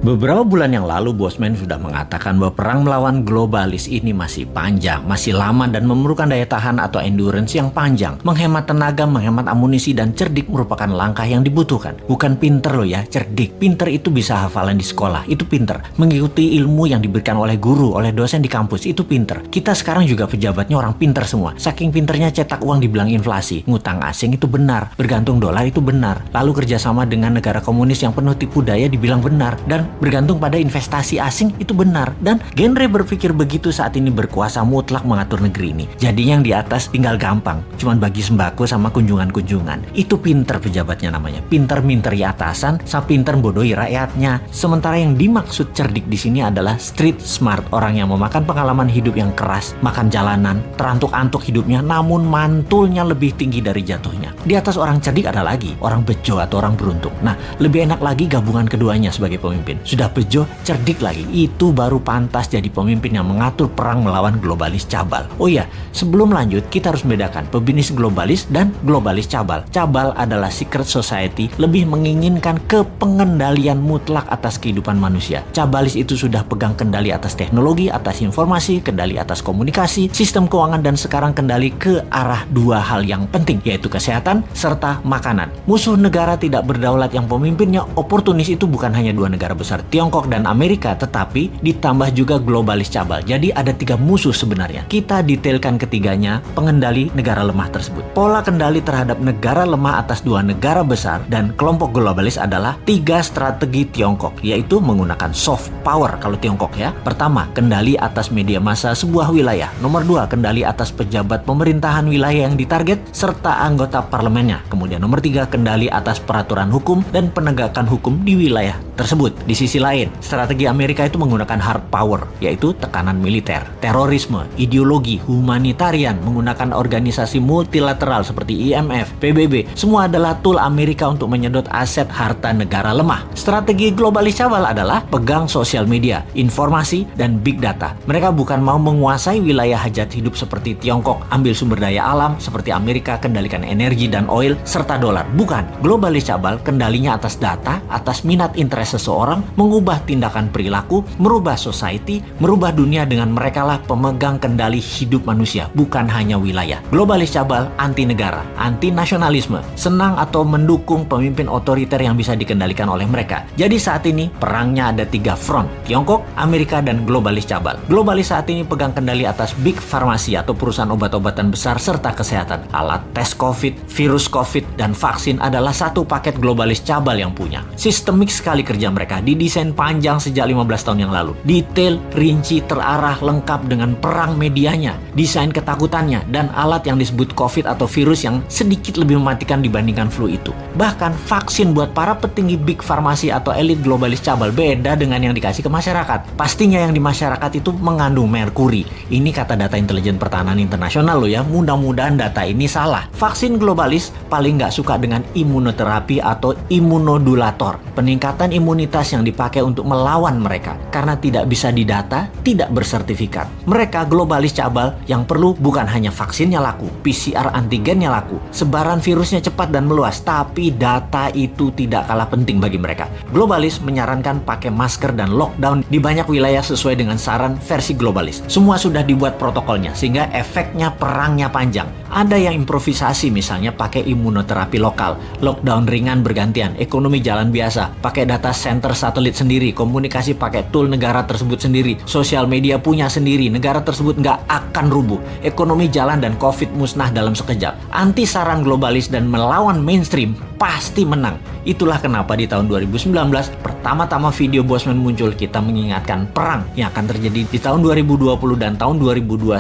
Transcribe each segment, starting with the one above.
Beberapa bulan yang lalu, Bosman sudah mengatakan bahwa perang melawan globalis ini masih panjang, masih lama dan memerlukan daya tahan atau endurance yang panjang. Menghemat tenaga, menghemat amunisi, dan cerdik merupakan langkah yang dibutuhkan. Bukan pinter loh ya, cerdik. Pinter itu bisa hafalan di sekolah, itu pinter. Mengikuti ilmu yang diberikan oleh guru, oleh dosen di kampus, itu pinter. Kita sekarang juga pejabatnya orang pinter semua. Saking pinternya cetak uang dibilang inflasi. Ngutang asing itu benar, bergantung dolar itu benar. Lalu kerjasama dengan negara komunis yang penuh tipu daya dibilang benar. Dan bergantung pada investasi asing itu benar. Dan genre berpikir begitu saat ini berkuasa mutlak mengatur negeri ini. Jadi yang di atas tinggal gampang, cuman bagi sembako sama kunjungan-kunjungan. Itu pinter pejabatnya namanya. Pinter minteri atasan, sama pinter bodohi rakyatnya. Sementara yang dimaksud cerdik di sini adalah street smart, orang yang memakan pengalaman hidup yang keras, makan jalanan, terantuk-antuk hidupnya, namun mantulnya lebih tinggi dari jatuhnya. Di atas orang cerdik ada lagi, orang bejo atau orang beruntung. Nah, lebih enak lagi gabungan keduanya sebagai pemimpin. Sudah bejo, cerdik lagi, itu baru pantas jadi pemimpin yang mengatur perang melawan globalis cabal. Oh iya, sebelum lanjut, kita harus membedakan pebisnis globalis dan globalis cabal. Cabal adalah secret society, lebih menginginkan kepengendalian mutlak atas kehidupan manusia. Cabalis itu sudah pegang kendali atas teknologi, atas informasi, kendali atas komunikasi, sistem keuangan, dan sekarang kendali ke arah dua hal yang penting, yaitu kesehatan serta makanan. Musuh negara tidak berdaulat yang pemimpinnya oportunis itu bukan hanya dua negara besar, Tiongkok dan Amerika, tetapi ditambah juga globalis cabal. Jadi ada tiga musuh sebenarnya. Kita detailkan ketiganya, pengendali negara lemah tersebut. Pola kendali terhadap negara lemah atas dua negara besar dan kelompok globalis adalah tiga strategi Tiongkok, yaitu menggunakan soft power kalau Tiongkok ya. Pertama, kendali atas media massa sebuah wilayah. Nomor dua, kendali atas pejabat pemerintahan wilayah yang ditarget serta anggota parlemennya. Kemudian nomor tiga, kendali atas peraturan hukum dan penegakan hukum di wilayah tersebut. Di sisi lain, strategi Amerika itu menggunakan hard power, yaitu tekanan militer, terorisme, ideologi, humanitarian, menggunakan organisasi multilateral seperti IMF, PBB. Semua adalah tool Amerika untuk menyedot aset harta negara lemah. Strategi globalis cabal adalah pegang sosial media, informasi, dan big data. Mereka bukan mau menguasai wilayah hajat hidup seperti Tiongkok, ambil sumber daya alam seperti Amerika, kendalikan energi dan oil, serta dolar. Bukan. Globalis cabal kendalinya atas data, atas minat interest seseorang, mengubah tindakan perilaku, merubah society, merubah dunia dengan merekalah pemegang kendali hidup manusia, bukan hanya wilayah. Globalis cabal anti negara, anti nasionalisme, senang atau mendukung pemimpin otoriter yang bisa dikendalikan oleh mereka. Jadi saat ini perangnya ada tiga front, Tiongkok, Amerika, dan globalis cabal. Globalis saat ini pegang kendali atas big farmasi atau perusahaan obat-obatan besar serta kesehatan. Alat tes COVID, virus COVID, dan vaksin adalah satu paket globalis cabal yang punya. Sistemik sekali kerja mereka, didesain panjang sejak 15 tahun yang lalu. Detail, rinci, terarah, lengkap dengan perang medianya, desain ketakutannya, dan alat yang disebut COVID atau virus yang sedikit lebih mematikan dibandingkan flu itu. Bahkan vaksin buat para petinggi big farmasi atau elit globalis cabal beda dengan yang dikasih ke masyarakat. Pastinya yang di masyarakat itu mengandung merkuri. Ini kata data intelijen pertahanan internasional loh ya, mudah-mudahan data ini salah. Vaksin globalis paling nggak suka dengan imunoterapi atau imunodulator, peningkatan imunitas yang dipakai untuk melawan mereka. Karena tidak bisa didata, tidak bersertifikat. Mereka globalis cabal yang perlu bukan hanya vaksinnya laku, PCR antigennya laku, sebaran virusnya cepat dan meluas, tapi data itu tidak kalah penting bagi mereka. Globalis menyarankan pakai masker dan lockdown di banyak wilayah sesuai dengan saran versi globalis. Semua sudah dibuat protokolnya sehingga efeknya perangnya panjang. Ada yang improvisasi misalnya pakai imunoterapi lokal, lockdown ringan bergantian, ekonomi jalan biasa, pakai data center satelit sendiri, komunikasi pakai tool negara tersebut sendiri, sosial media punya sendiri, negara tersebut nggak akan rubuh, ekonomi jalan dan COVID musnah dalam sekejap. Anti saran globalis dan melawan mainstream pasti menang. Itulah kenapa di tahun 2019 pertama-tama video Bosman muncul, kita mengingatkan perang yang akan terjadi di tahun 2020 dan tahun 2021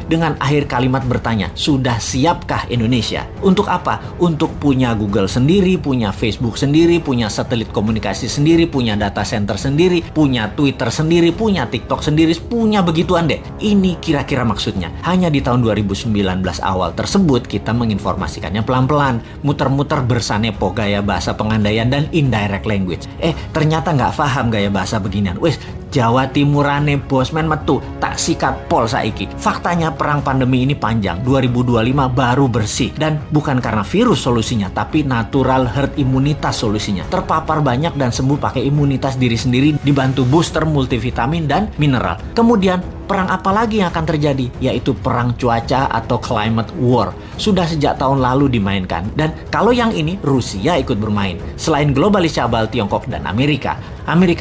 dengan akhir kalimat bertanya, sudah siapkah Indonesia? Untuk apa? Untuk punya Google sendiri, punya Facebook sendiri, punya satelit komunikasi sendiri, punya data center sendiri, punya Twitter sendiri, punya TikTok sendiri, punya begituan deh. Ini kira-kira maksudnya. Hanya di tahun 2019 awal tersebut kita menginformasikannya pelan-pelan, muter-muter bersama sanepo, gaya bahasa pengandaian, dan indirect language. Ternyata nggak paham gaya bahasa beginian. Wes, Jawa Timurane bosman metu tak sikat pol saiki. Faktanya perang pandemi ini panjang, 2025 baru bersih. Dan bukan karena virus solusinya, tapi natural herd imunitas solusinya. Terpapar banyak dan sembuh pakai imunitas diri sendiri, dibantu booster multivitamin dan mineral. Kemudian perang apa lagi yang akan terjadi? Yaitu perang cuaca atau climate war. Sudah sejak tahun lalu dimainkan. Dan kalau yang ini, Rusia ikut bermain. Selain globalis cabal Tiongkok dan Amerika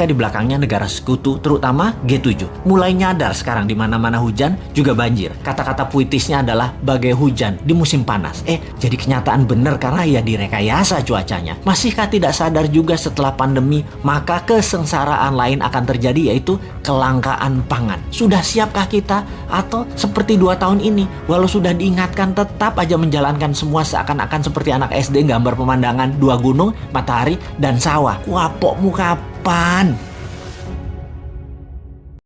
di belakangnya negara sekutu, terutama G7. Mulai nyadar sekarang di mana-mana hujan juga banjir. Kata-kata puitisnya adalah bagai hujan di musim panas. Jadi kenyataan benar karena ya direkayasa cuacanya. Masihkah tidak sadar juga setelah pandemi, maka kesengsaraan lain akan terjadi, yaitu kelangkaan pangan. Sudah siapkah kita? Atau seperti 2 tahun ini, walau sudah diingatkan tetap aja menjalankan semua seakan-akan seperti anak SD gambar pemandangan 2 gunung, matahari, dan sawah. Wapokmu kapan?